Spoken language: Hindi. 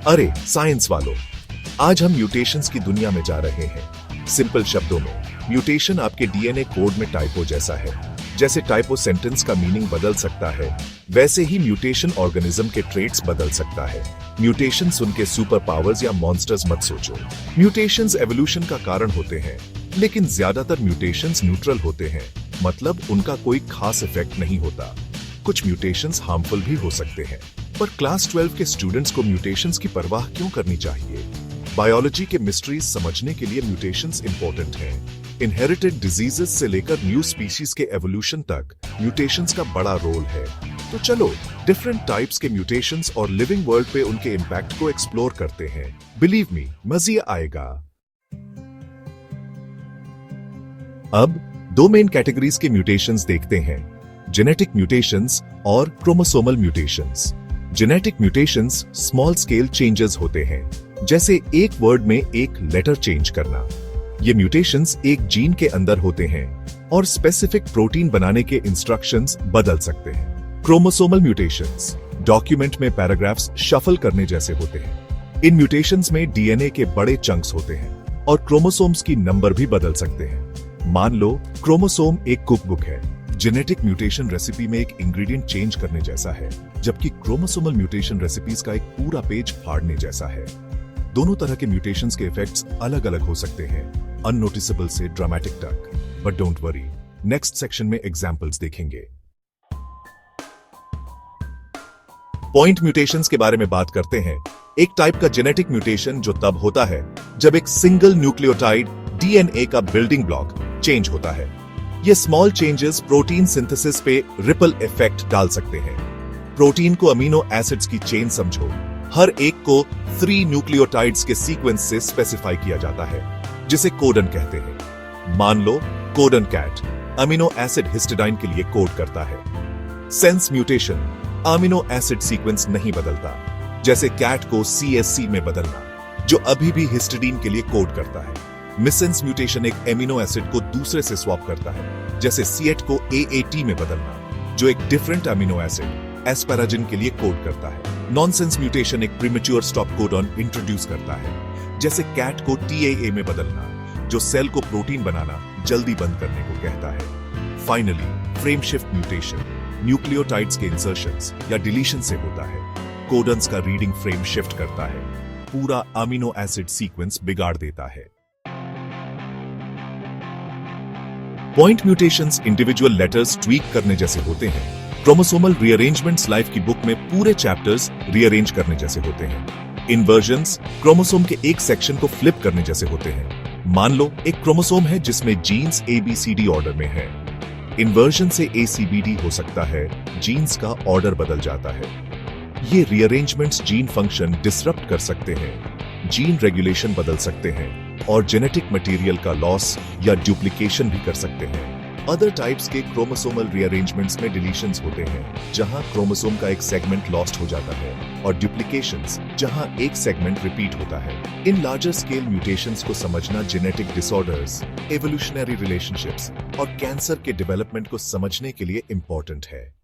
अरे साइंस वालों, आज हम म्यूटेशंस की दुनिया में जा रहे हैं। सिंपल शब्दों में, म्यूटेशन आपके डीएनए कोड में टाइपो जैसा है। जैसे टाइपो सेंटेंस का मीनिंग बदल सकता है, वैसे ही म्यूटेशन ऑर्गेनिज्म के ट्रेट्स बदल सकता है। म्यूटेशन सुन के सुपर पावर्स या मॉन्स्टर्स मत सोचो। म्यूटेशंस एवोल्यूशन का कारण होते हैं, लेकिन ज्यादातर म्यूटेशंस न्यूट्रल होते हैं, मतलब उनका कोई खास इफेक्ट नहीं होता। कुछ म्यूटेशंस हार्मफुल भी हो सकते हैं, पर क्लास 12 के स्टूडेंट्स को म्यूटेशंस की परवाह क्यों करनी चाहिए? बायोलॉजी के मिस्ट्रीज समझने के लिए म्यूटेशंस इंपॉर्टेंट हैं। इनहेरिटेड डिजीजेस से लेकर न्यू स्पीशीज के एवोल्यूशन तक म्यूटेशंस का बड़ा रोल है। तो चलो डिफरेंट टाइप्स के म्यूटेशंस और लिविंग वर्ल्ड पे उनके इम्पैक्ट को एक्सप्लोर करते हैं। बिलीव मी, मजा आएगा। अब दो मेन कैटेगरीज के म्यूटेशंस देखते हैं, जेनेटिक म्यूटेशंस और chromosomal mutations. Genetic mutations small scale changes होते हैं, जैसे एक वर्ड में एक लेटर चेंज करना। ये म्यूटेशंस एक जीन के अंदर होते हैं और स्पेसिफिक प्रोटीन बनाने के इंस्ट्रक्शंस बदल सकते हैं। क्रोमोसोमल म्यूटेशंस डॉक्यूमेंट में पैराग्राफ्स शफल करने जैसे होते हैं। इन म्यूटेशंस में डीएनए के बड़े चंक्स होते हैं और क्रोमोसोम्स की नंबर भी बदल सकते हैं। मान लो क्रोमोसोम एक कुकबुक है। जेनेटिक म्यूटेशन रेसिपी में एक इंग्रेडिएंट चेंज करने जैसा है, जबकि क्रोमोसोमल म्यूटेशन रेसिपीज का एक पूरा पेज फाड़ने जैसा है। दोनों तरह के म्यूटेशंस के इफेक्ट्स अलग अलग हो सकते हैं, अननोटिसेबल से ड्रामेटिक तक। But don't worry, next section में एग्जांपल्स देखेंगे। पॉइंट म्यूटेशंस के बारे में बात करते हैं। एक टाइप का जेनेटिक म्यूटेशन जो तब होता है जब एक सिंगल न्यूक्लियोटाइड डीएनए का बिल्डिंग ब्लॉक चेंज होता है। ये स्मॉल चेंजेस प्रोटीन सिंथेसिस पे रिपल इफेक्ट डाल सकते हैं। प्रोटीन को अमीनो एसिड्स की चेन समझो। हर एक को 3 न्यूक्लियोटाइड्स के सीक्वेंस से स्पेसिफाई किया जाता है, जिसे कोडन कहते हैं। मान लो codon CAT amino acid histidine के लिए कोड करता है। Sense mutation amino acid sequence नहीं बदलता, जैसे कैट को CSC में बदलना, जो अभी भी हिस्टिडीन के लिए कोड करता है। मिसेंस म्यूटेशन एक एमिनो एसिड को दूसरे से स्वैप करता है, जैसे C8 को AAT में बदलना, जो एक डिफरेंट अमीनो एसिड एस्पैराजिन के लिए कोड करता है। नॉनसेंस म्यूटेशन एक प्रीमेच्योर स्टॉप कोडॉन इंट्रोड्यूस करता है, जैसे कैट को TAA में बदलना, जो सेल को प्रोटीन बनाना जल्दी बंद करने को कहता है। Finally frame shift mutation nucleotides के इंसर्शंस या डिलीशन से होता है। कोडन्स का रीडिंग फ्रेम शिफ्ट करता है, पूरा अमीनो एसिड सीक्वेंस बिगाड़ देता है। Point mutations individual letters tweak करने जैसे होते हैं। क्रोमोसोमल रीअरेंजमेंट्स लाइफ की बुक में पूरे चैप्टर्स रीअरेंज करने जैसे होते हैं। इन्वर्जन्स क्रोमोसोम के एक सेक्शन को फ्लिप करने जैसे होते हैं। मान लो एक क्रोमोसोम है जिसमें जीन्स ABCD ऑर्डर में है। इन्वर्जन से ACBD हो सकता है, जीन्स का ऑर्डर बदल जाता है। ये रीअरेंजमेंट्स जीन फंक्शन डिसरप्ट कर सकते हैं, जीन रेगुलेशन बदल सकते हैं और जेनेटिक मटेरियल का लॉस या डुप्लीकेशन भी कर सकते हैं। अदर टाइप्स के क्रोमोसोमल रीअरेंजमेंट्स में डिलीशंस होते हैं, जहां क्रोमोसोम का एक सेगमेंट लॉस्ट हो जाता है, और डुप्लीकेशंस, जहां एक सेगमेंट रिपीट होता है। इन लार्जर स्केल म्यूटेशंस को समझना जेनेटिक डिसऑर्डर्स, एवोल्यूशनरी रिलेशनशिप्स और कैंसर के डेवलपमेंट को समझने के लिए इंपॉर्टेंट है।